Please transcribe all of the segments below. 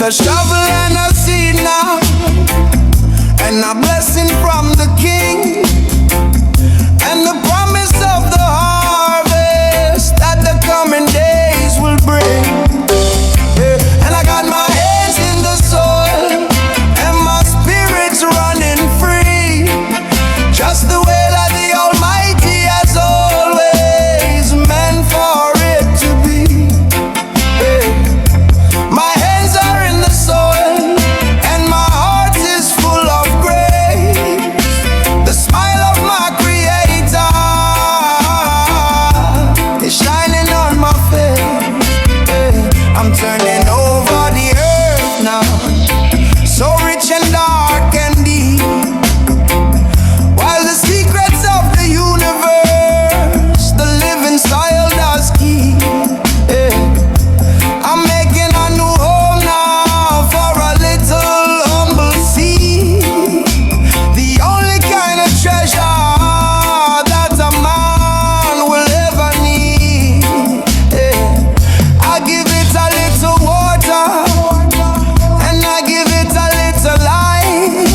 a shovel and a seed now, and a blessing from the King, and the promise of the harvest that the coming days will bring. Yeah. And I got my hands in the soil, and my spirit's running free, just the way that the Almighty has always meant for it to be. Yeah. My hands are in the soil, and my heart is full of grace. The smile of my Creator is shining on my face. Yeah. I'm turning over the earth now, so rich and dark and deep, while the secrets of the universe, the living soil does keep. Yeah. I'm making a new home now for a little humble seed, the only kind of treasure that a man will ever need. Yeah. I give it a little water, and I give it a little light,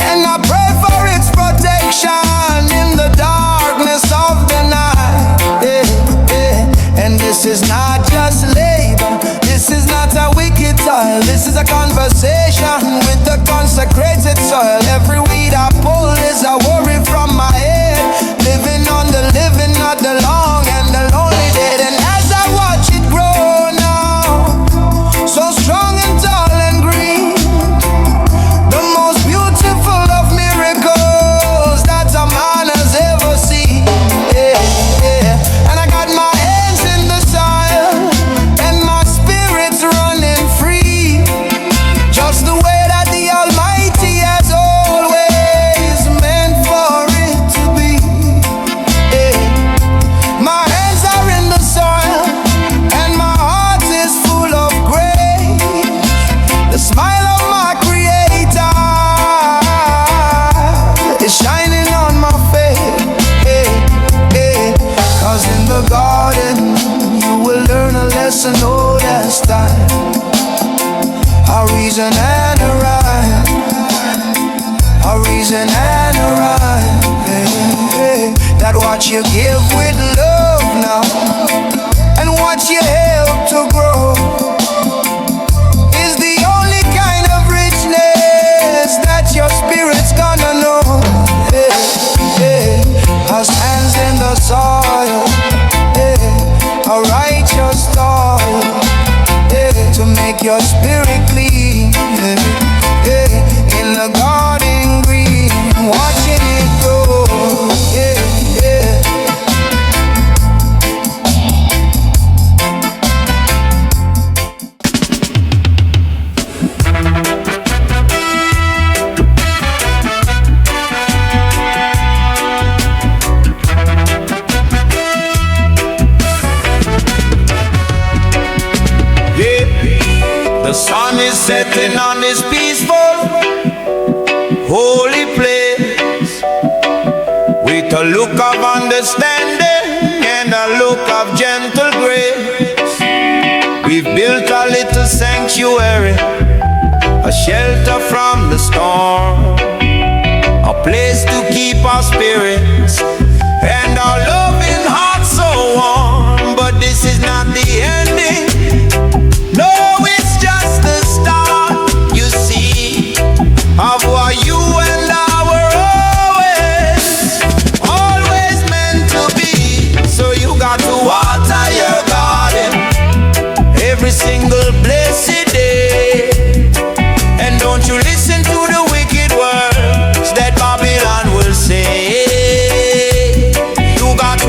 and I pray for its protection in the darkness of the night. Yeah, yeah. And this is not just labor, this is not a wicked toil, this is a conversation with the consecrated soil. Every weed I pull is a worry from my head, living on the living, not the long and the lonely dead. And as I watch it grow now, so strong and tall and green, the most beautiful of miracles that a man has ever seen. Yeah, yeah. And I got my hands in the soil, and my spirit's running free, just the way that the Almighty has always meant for it to be. Yeah. My hands are in the soil, and my heart is full of grace. The smile of my Creator is shining on my face. Yeah, yeah. 'Cause in the garden you will learn a lesson old as time, a reason and a rhyme, a reason and a rhyme. Yeah, yeah. That what you give with love now, and what you help to grow, is the only kind of richness that your spirit's gonna know. Yeah, yeah. As hands in the soil, yeah, a righteous soil, yeah, to make your spirit clean. Yeah, yeah. In the garden green, watching it grow. Yeah, yeah. The sun is setting on this peaceful, holy place, with a look of understanding and a look of gentle grace. We've built a little sanctuary, a shelter from the storm, a place to keep our spirits and our loving hearts so warm. But this is not the ending. No, it's just the start, you see, of what you and I were always meant to be. So you got to water your garden every single blessed day, and don't you listen to the wicked words that Babylon will say. You got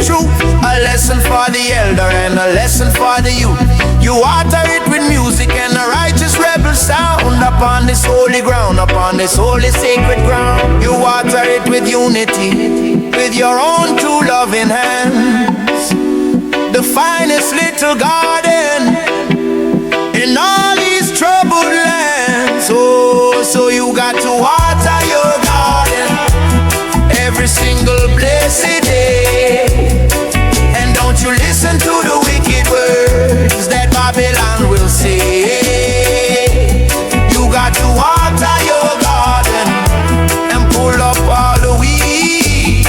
truth. A lesson for the elder and a lesson for the youth. You water it with music and a righteous rebel sound. Upon this holy ground, upon this holy sacred ground. You water it with unity, with your own two loving hands. The finest little garden in all these troubled lands. Oh, so you got to water your garden every single blessed day. And don't you listen to the wicked words that Babylon will say. You got to water your garden and pull up all the weeds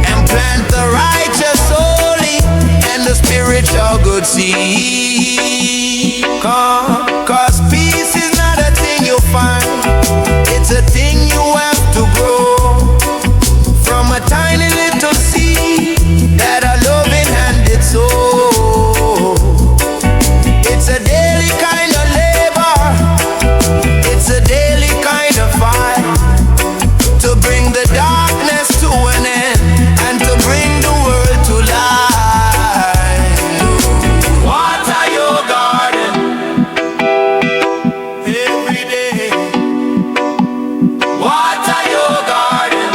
and plant the righteous, holy, and the spiritual good seed. Cause peace is not a thing you find, it's a thing you have to grow from a tiny little seed that a loving hand did sow. It's a daily kind of labor, it's a daily kind of fight to bring the darkness to an end and to bring the world to light. Water your garden every day. Water your garden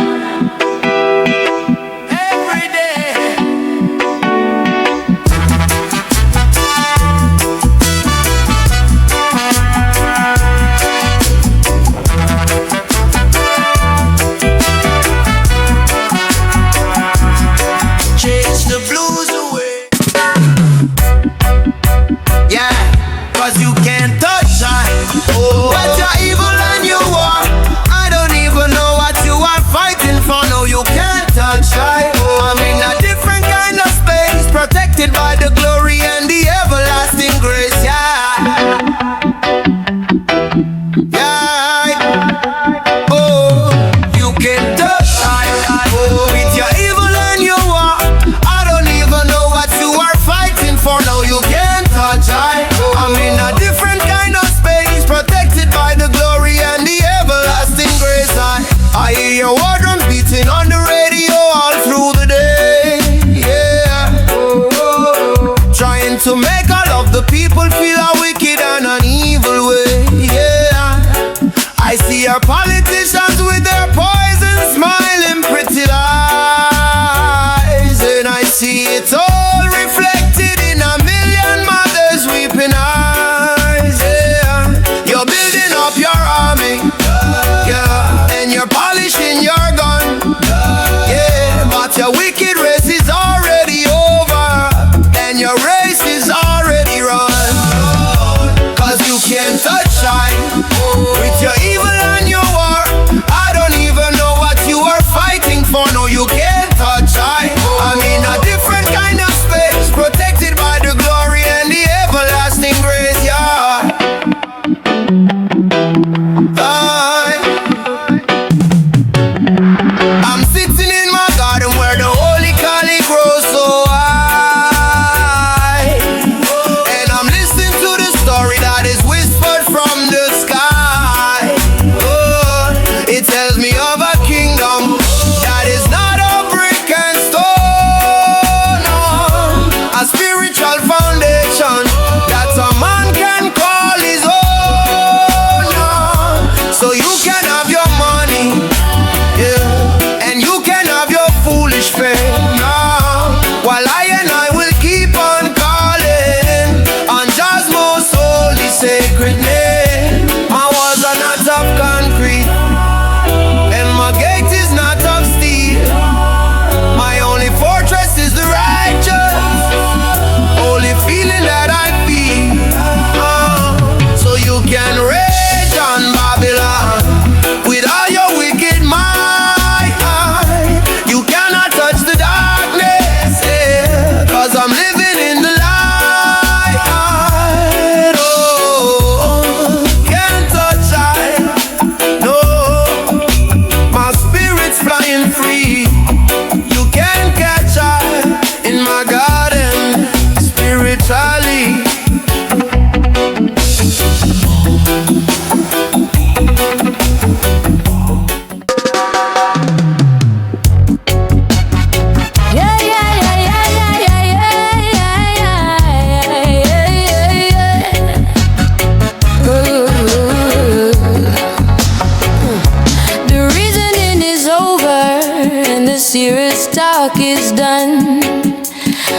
serious talk is done.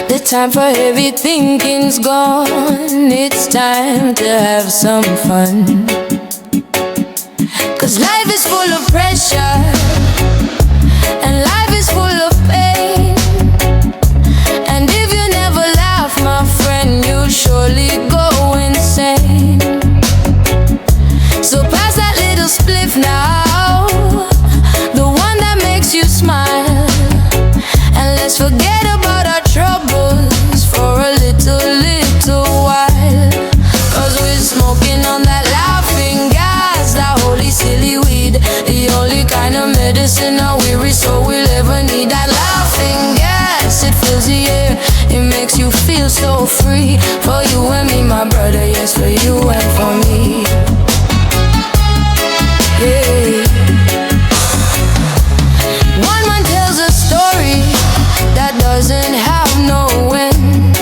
The time for heavy thinking's gone. It's time to have some fun. 'Cause life is full of pressure, and life is full of pain. And if you never laugh, my friend, you'll surely go insane. So pass that little spliff now, the one that makes you smile. And let's forget about our troubles for a little while. 'Cause we're smoking on that laughing gas, that holy silly weed, the only kind of medicine our weary soul will ever need. That laughing gas, it fills the air, it makes you feel so free. For you and me, my brother, yes, for you and for me. Yeah. One man tells a story that doesn't have no end.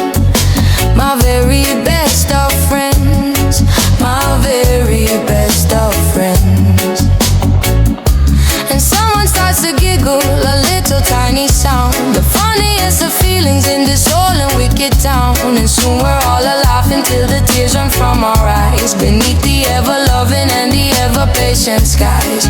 My very best of friends, my very best of friends. And someone starts to giggle, a little tiny sound. The funniest of feelings in this whole and wicked town. And soon we're all laughing till the tears run from our eyes, beneath the ever-loving and the ever-patient skies.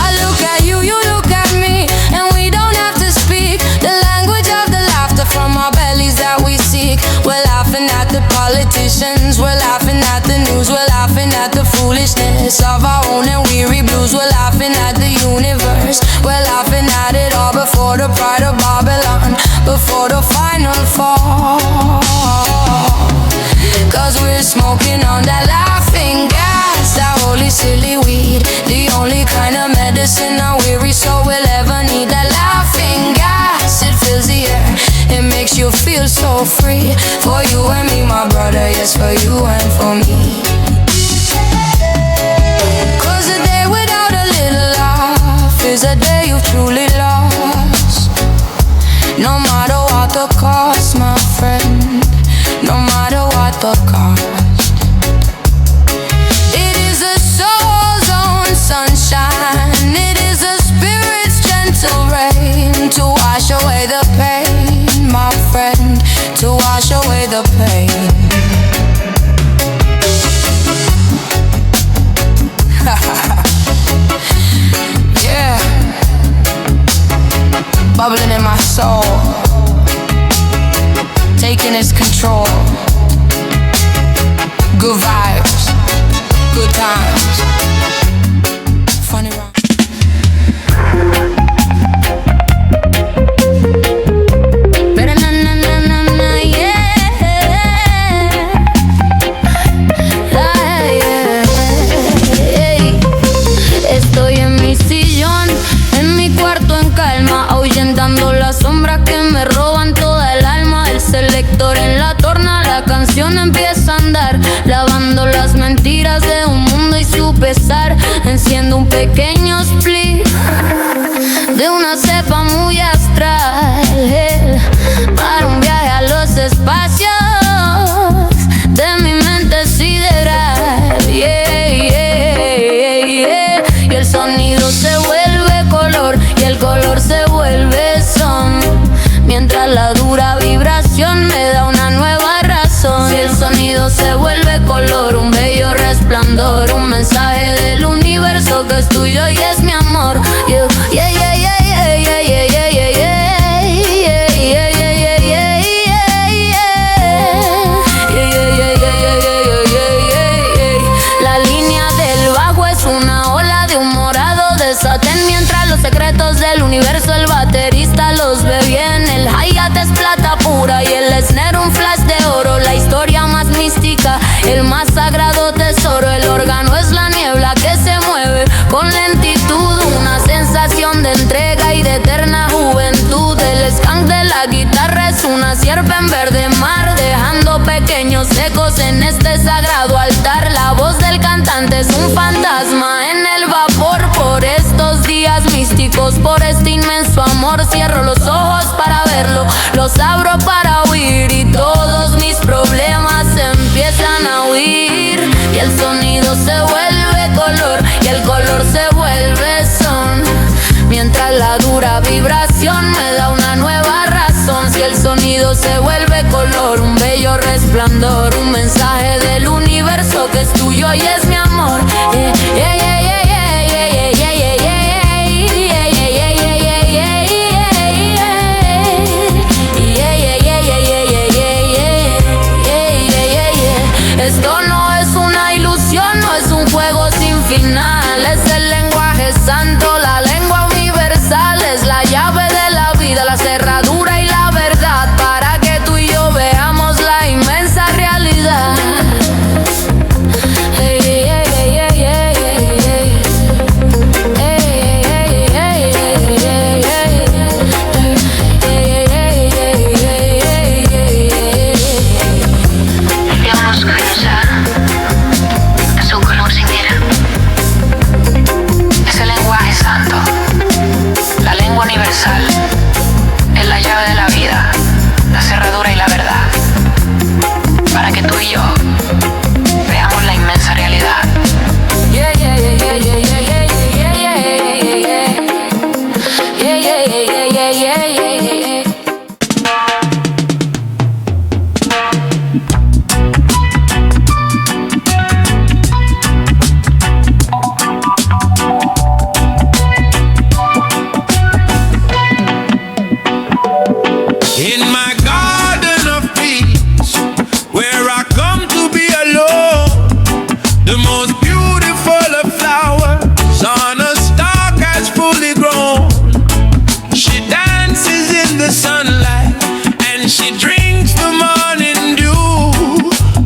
I look at you, you look at me, and we don't have to speak the language of the laughter from our bellies that we seek. We're laughing at the politicians, we're laughing at the news, we're laughing at the foolishness of our own and weary blues. We're laughing at the universe, we're laughing at it all before the pride of Babylon, before the final fall. 'Cause we're smoking on that laughing gas, that holy silly weed, the only kind of medicine our weary soul will ever need. That laughing gas, it fills the air, it makes you feel so free. For you and me, my brother, yes, for you and for me. 'Cause a day without a little laugh is a day you've truly lost. No matter what the cost, my friend, no matter what the cost. It is a soul's own sunshine, it is a spirit's gentle rain to wash away the pain, my friend, to wash away the pain. Yeah, bubbling in my soul, taking its control. Good vibes, good times, funny rhymes. Estoy en mi sillón, en mi cuarto en calma, ahuyentando las sombras que me roban toda el alma. El selector en la torna, la canción empieza a andar, lavando las mentiras de un mundo y su pesar. Enciendo un pequeño split de una cepa muy astral, para un viaje a los espacios de mi mente sideral. Yeah, yeah, yeah. Y el sonido se vuelve color y el color se vuelve son, mientras la dura vibración me da una nueva razón. Y el sonido se vuelve color, un bello resplandor, un mensaje del universo que es tuyo y es mi amor. Yeah, yeah, yeah, yeah, yeah, yeah, yeah, yeah, yeah, yeah. Mientras los secretos del universo el baterista los ve bien. El hi-hat es plata pura y el snare un flash de oro. La historia más mística, el más sagrado tesoro. El órgano es la niebla que se mueve con lentitud, una sensación de entrega y de eterna juventud. El skunk de la guitarra es una sierpe en verde mar, dejando pequeños ecos en este sagrado altar. La voz del cantante es un fantasma en el vapor. Por estos días místicos, por este inmenso amor, cierro los ojos para verlo, los abro para huir, y todos mis problemas empiezan a huir. Y el sonido se vuelve color y el color se vuelve son, mientras la dura vibración me da se vuelve color, un bello resplandor, un mensaje del universo que es tuyo y es mi amor. Esto no es una ilusión, no es un juego sin final, es el lenguaje santo, la lengua universal, es la llave de la vida, la cerradura y la verdad, para que tú y yo veamos la inmensa realidad. Es la llave de la vida, la cerradura y la verdad, para que tú y yo veamos la inmensa realidad. In my garden of peace, where I come to be alone, the most beautiful of flowers on a stalk has fully grown. She dances in the sunlight and she drinks the morning dew.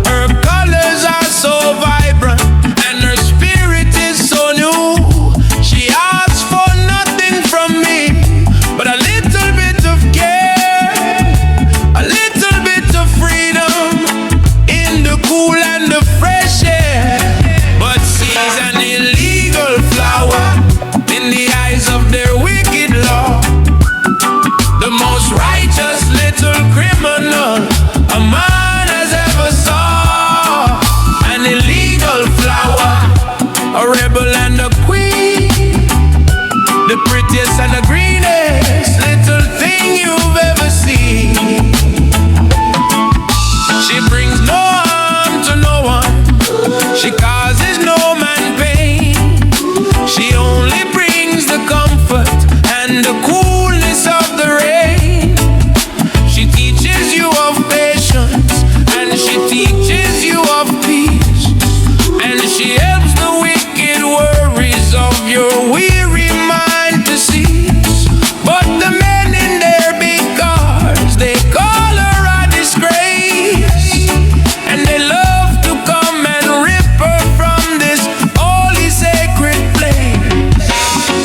Her colors are so vibrant and her spirit is so new. She asks for nothing from me but a little bit of care, a little bit of freedom in the cool and the fresh air. But she's an illegal flower in the eyes of their wicked law, the most righteous little criminal a man has ever saw. An illegal flower, a rebel and a queen, the prettiest and the greenest little thing you've ever seen. She brings no harm to no one, she causes no man pain. She only brings the comfort and the coolness of the rain. She teaches you of patience and she teaches you of peace, and she helps the wicked worries of your weary mind to cease. But the men in their big cars, they call her a disgrace, and they love to come and rip her from this holy sacred place.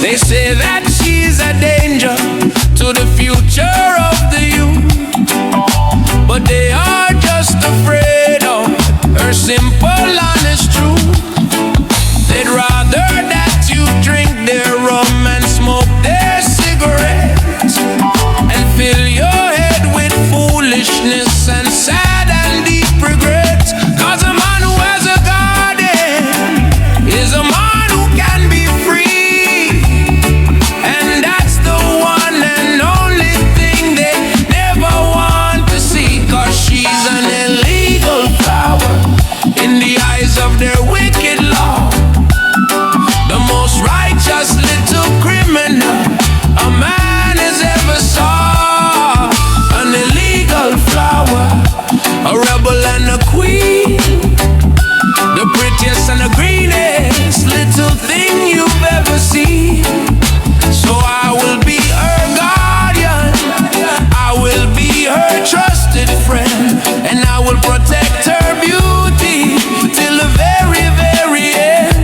They say that she's a danger to the future of the youth, but they are just afraid of her simple honest truth. They'd rather that you drink their rum and smoke their cigarettes and fill your head with foolishness and sad and deep regrets. 'Cause a man who has a garden is a man who can be free, and that's the one and only thing they never want to see. 'Cause she's an illegal flower in the eyes of their wicked law, the most righteous little criminal a man has ever saw. An illegal flower, a rebel and a queen, the prettiest and the greenest little thing you've ever seen. So I will be her guardian, I will be her trusted friend, and I will protect her beauty till the very, very end.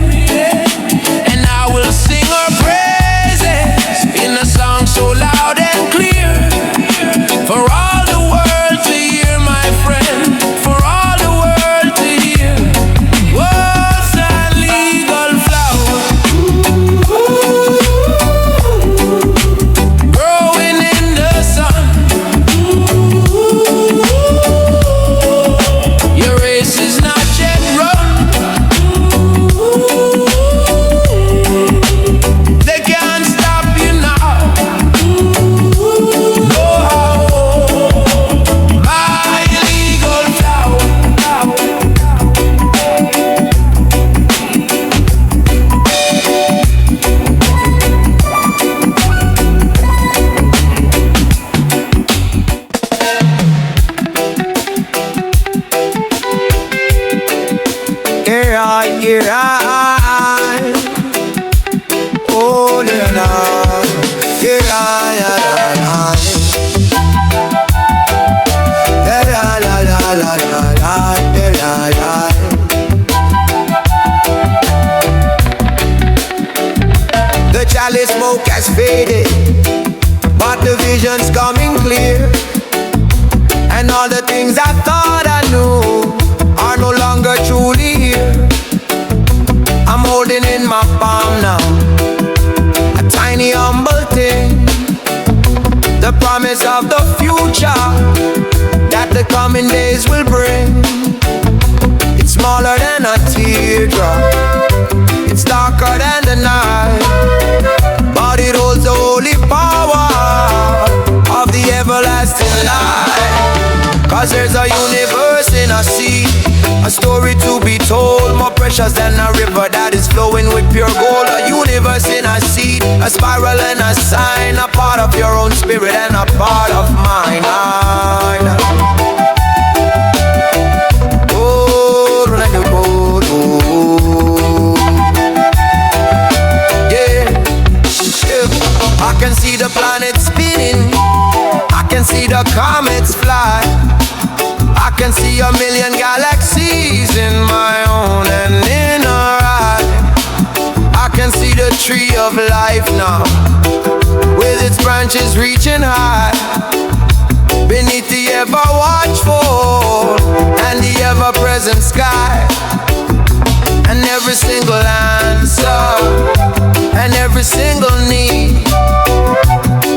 And I will sing her praises in a song so loud and clear, for all the world to hear, my friend, for all the world to hear. What's a legal flower growing in the sun? Your race is not yet run. They can't stop you now. The chalice smoke has faded, but the vision's coming clear. And all the things I thought I knew are no longer truly here. I'm holding in my palm now a tiny humble thing, the promise of the future that the coming days will bring. It's smaller than a teardrop, it's darker than the night, but it holds the holy power of the everlasting light. Cause there's a universe in a sea, a story to be told, more precious than a river that is flowing with pure gold. A universe in a seed, a spiral and a sign, a part of your own spirit and a part of mine. Oh, let it go. I can see the planets spinning, I can see the comets fly, I can see a million galaxies in my own and inner eye. I can see the tree of life now, with its branches reaching high, beneath the ever-watchful and the ever-present sky. And every single answer and every single need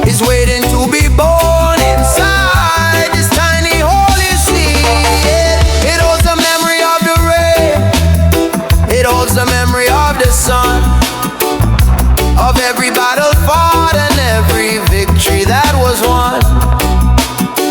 is waiting to be born inside this tiny holy seed. It holds the memory of the rain, it holds the memory of the sun, of every battle fought and every victory that was won.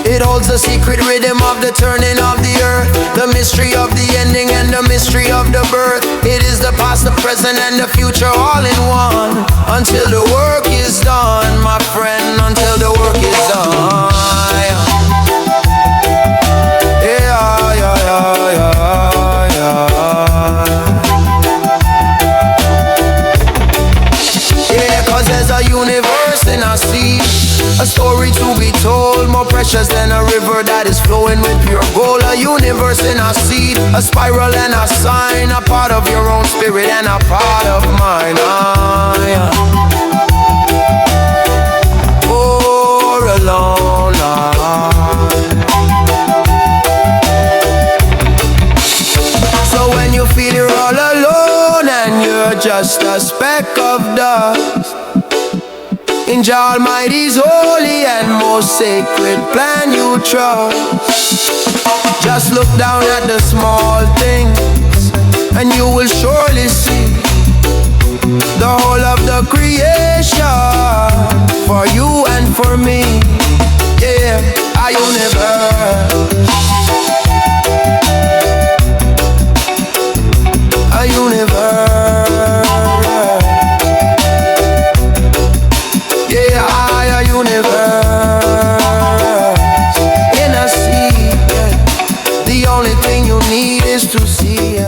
It holds the secret rhythm of the turning of the earth, the mystery of the ending and the mystery of the birth. It is the past, the present and the future all in one, until the work is done, my friend, until the work is done. Yeah, cause there's a universe in our sea, a story to be told, more precious than a river that is flowing with pure gold. A universe in a seed, a spiral and a sign, a part of your own spirit and a part of mine. For alone. So when you feel you're all alone and you're just a speck of dust in Jah Almighty's holy and most sacred plan you trust, just look down at the small things and you will surely see the whole of the creation for you and for me. Yeah, a universe, a universe. Yeah, a universe in a sea. Yeah. The only thing you need is to see.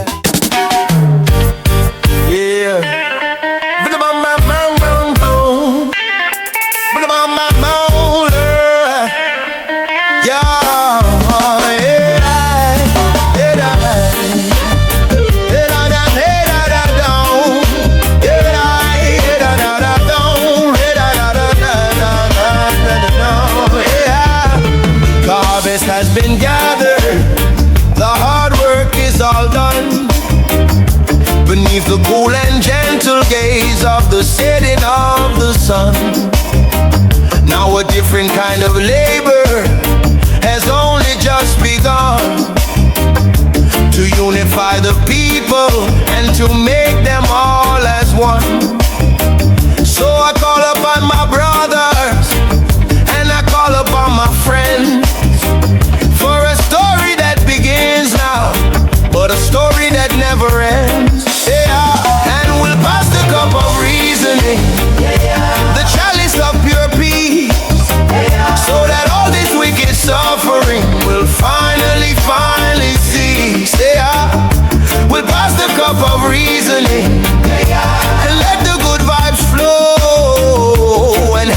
Yeah. Has been gathered, the hard work is all done, beneath the cool and gentle gaze of the setting of the sun. Now a different kind of labor has only just begun, to unify the people and to make them all as one. So I call upon my brothers and I call upon my friends, for a story that begins now, but a story that never ends. Yeah, and we'll pass the cup of reasoning, the chalice of pure peace, so that all this wicked suffering will finally cease. Yeah, we'll pass the cup of reasoning and let the good vibes flow, and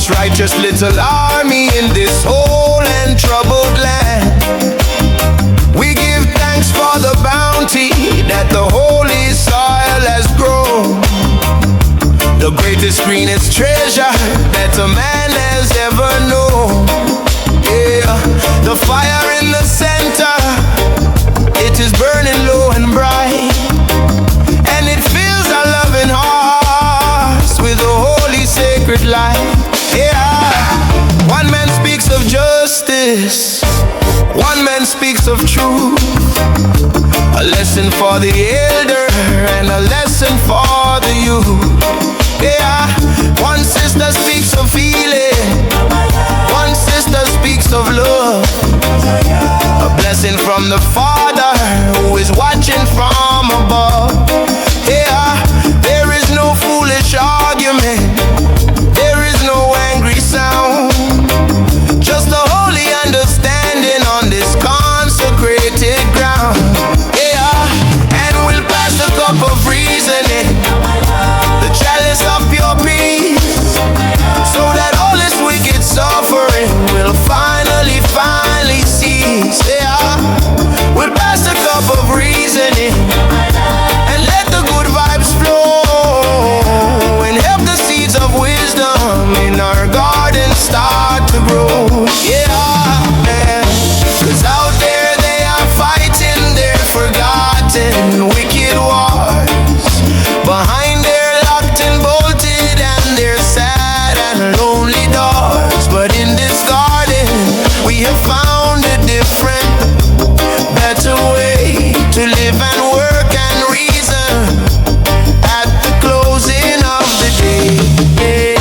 most righteous little army in this whole and troubled land. We give thanks for the bounty that the holy soil has grown. The greatest, greenest treasure that a man has ever known. Yeah, the fire in the center, it is burning low and bright, and it fills our loving hearts with a holy sacred light. Yeah, one man speaks of justice, one man speaks of truth, a lesson for the elder and a lesson for the youth. Yeah, one sister speaks of healing, one sister speaks of love, a blessing from the Father who is watching from above. Yeah, there is no foolish argument, there is no angry sound, just a holy understanding on this consecrated ground. Yeah, and we'll pass the cup of reasoning, the chalice of pure peace, so that all this wicked suffering will finally cease. Yeah, we'll pass the cup of reasoning and let the good vibes flow and help the seeds of wisdom in our garden start to grow. Yeah, man, 'cause out there they are fighting their forgotten wicked wars behind their locked and bolted and their sad and lonely doors. But in this garden we have found a different, better way to live and work and reason at the closing of the day.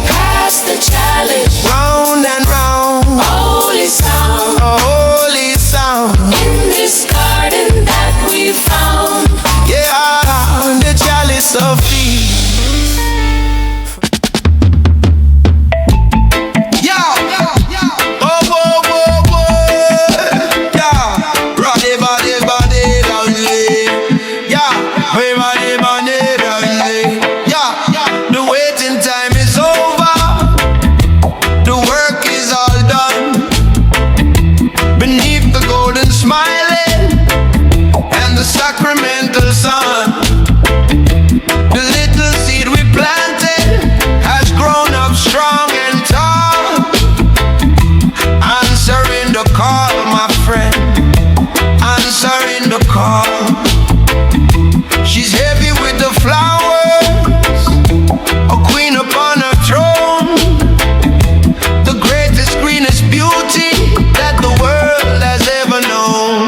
Pass the chalice, Round and round, holy sound, a holy sound. in this garden that we found. Yeah, the chalice of peace. Yeah, oh, whoa, whoa, whoa. Yeah, body, body, body, body. Yeah, hey, body, body, body. Yeah, the waiting time is over, the work is all done. Beneath the golden smiling and the sacramental sun, the little seed we planted has grown up strong and tall, answering the call, my friend, answering the call. She's heavy with the flowers, a queen upon her throne, the greatest, greenest beauty that the world has ever known.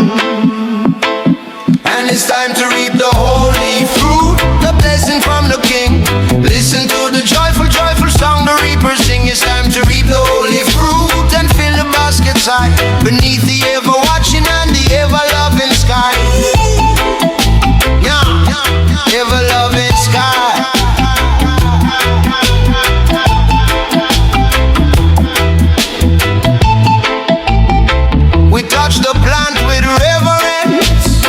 And it's time to reap the holy fruit, the blessing from the King. Listen to the joyful, joyful song the reapers sing. It's time to reap the holy fruit and fill the baskets high beneath the ever-watching and the ever-loving sky. Yeah, ever-loving sky. We touch the plant with reverence,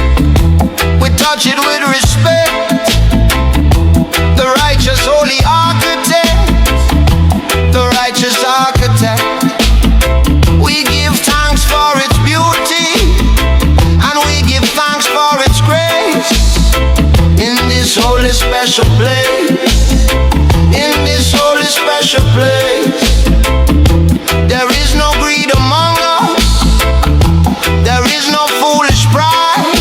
we touch it with respect. The righteous holy architect, the righteous architect. We give thanks for its beauty and we give thanks for its grace. In this holy special place, in this holy special place, there is no greed among us, there is no foolish pride,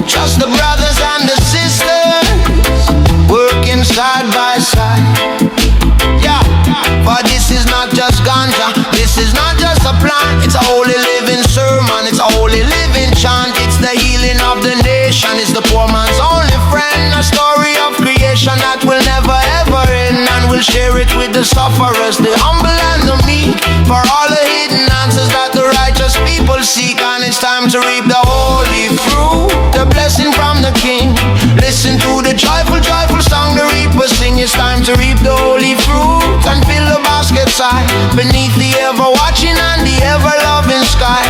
just the brothers and the sisters working side by side. Yeah, for this is not just ganja, this is not just a plant, it's a holy living sermon, it's a holy living chant, it's the healing of the nation, it's the poor man's only friend, a story of creation that will never ever end, and we'll share it with the sufferers, the humble and the meek, for all the hidden answers that the righteous people seek. And it's time to reap the holy fruit, the blessing from the King. Listen to the joyful, joyful song the reapers sing. It's time to reap the holy fruit and fill the baskets high beneath the ever-watching and the ever-loving sky.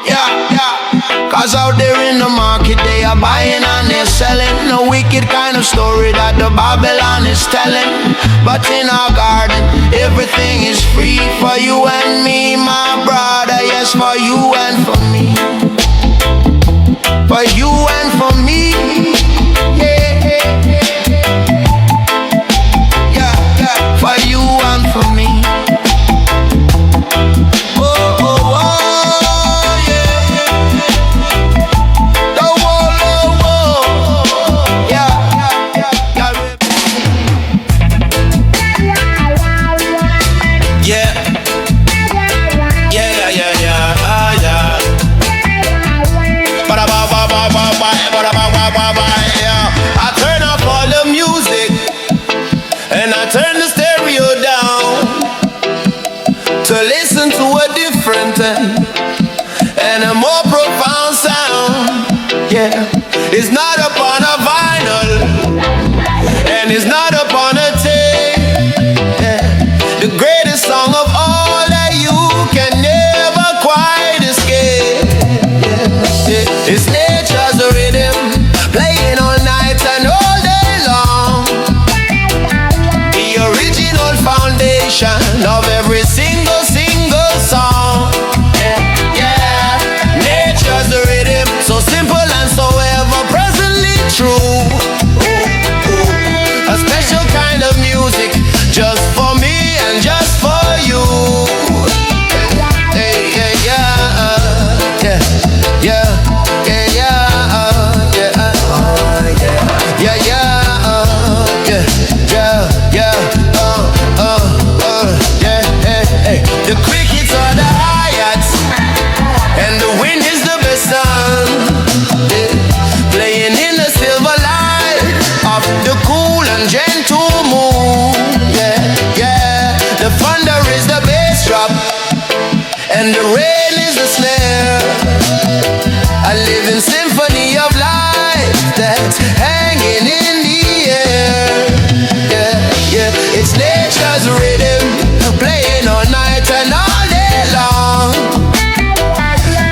Yeah, yeah. Cause out there in the market they are buying and they're selling. No wicked wicked kind of story that the Babylon is telling. But in our garden, everything is free for you and me, my brother. Yes, for you and for me. For you and for me. Yeah, yeah, yeah. For you and for me. I turn up all the music and I turn the stereo down to listen to a different and a more profound sound. Yeah, it's not upon a vinyl and it's not upon a tape. Yeah. The greatest song of all that you can never quite escape. Yeah. It's nature's rhythm, playing all night and all day long. The original foundation of every single song. Yeah, yeah. Nature's rhythm, so simple and so ever presently true. A special kind of music, just for me and just for you. Hey, yeah, yeah, yeah, yeah, yeah, yeah, yeah, yeah, yeah, yeah, yeah, yeah, hey, hey. The crickets are the hi-hats and the wind is the best sound. Yeah. Playing in the silver light of the cool and gentle moon. Yeah, yeah. The thunder is the bass drop and the rain is the snare. A living symphony of life that's hanging in the air. Yeah, yeah. It's nature's rhythm, playing all night and all day long.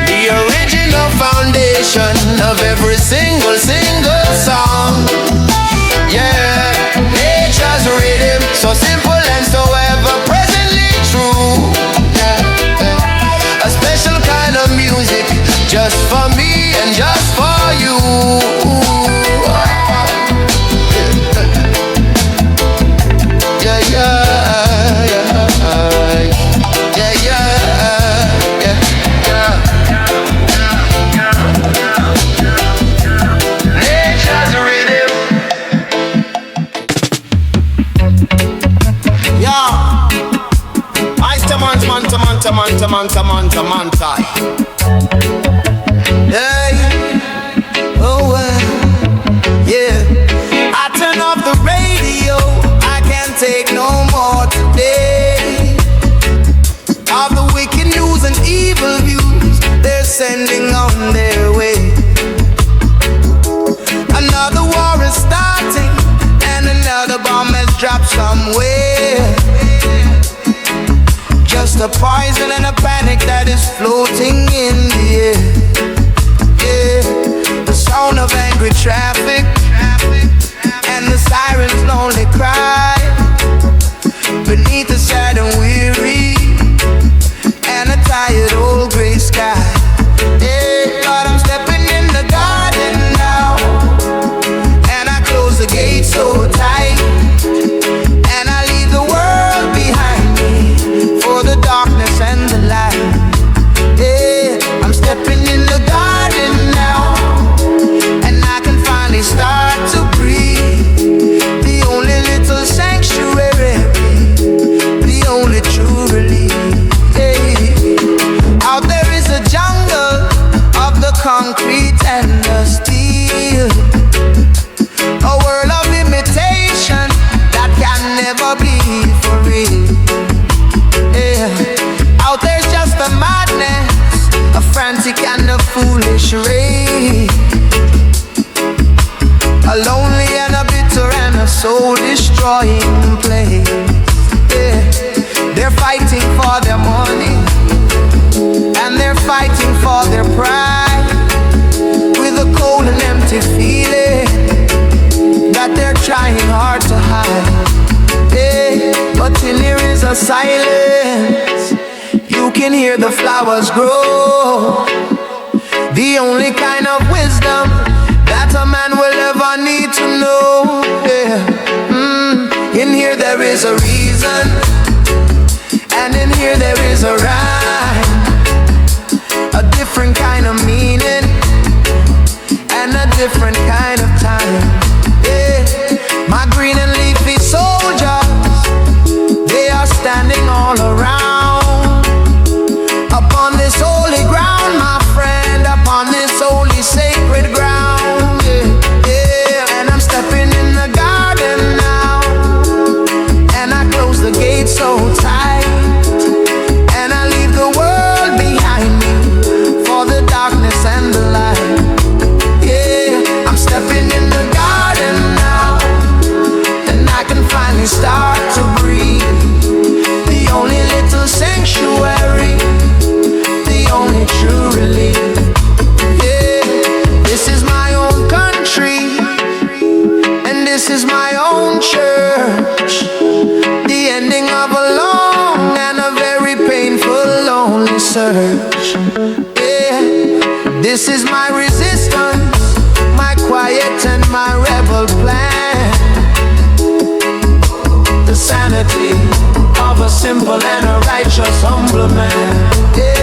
The original foundation of every single song. Yeah, nature's rhythm, so simple and so ever presently true. Yeah, yeah. A special kind of music, just for me and just for you. Yeah, yeah, yeah, yeah, yeah, yeah, nature's rhythm. Yeah, I manta. Hey, oh yeah. I turn off the radio, I can't take no more today. Of the wicked news and evil views they're sending on their way. Another war is starting and another bomb has dropped somewhere. Just a poison and a panic that is floating in the air. Yeah, the sound of angry traffic and the siren's lonely cry beneath the sad and weary and a tired old gray sky. Yeah, but I'm stepping in the garden now, and I close the gate so tight, and I leave the world behind me for the darkness and the light. Yeah, I'm stepping in the garden now, and I can finally start to breathe. The only little sanctuary, the only true relief. Out there is a jungle of the concrete and the steel, a world of imitation that can never be for real. Yeah. Out there's just a madness, a frantic and a foolish race, a lonely and a bitter and a soul-destroying place. Yeah. They're fighting for their money, and they're fighting for their pride, with a cold and empty feeling trying hard to hide. Hey, but in here is a silence. You can hear the flowers grow. The only kind of wisdom that a man will ever need to know. Yeah. In here there is a reason, and in here there is a rhyme. A different kind of meaning, and a different kind of time. Yeah. My green and leafy soldiers, they are standing all around. Upon this holy ground, my friend, upon this holy sacred ground. Yeah, yeah. And I'm stepping in the garden now, and I close the gate so tight, and I leave the world behind me for the darkness and the light. Yeah, I'm stepping in the garden now, and I can finally start to breathe. The only little sanctuary, the only true relief. Yeah, this is my own country, and this is my own church. The ending of a long and a very painful, lonely search. Yeah, this is my resistance, my quiet and my rebel plan. The sanity of a simple and a righteous humble man. Yeah.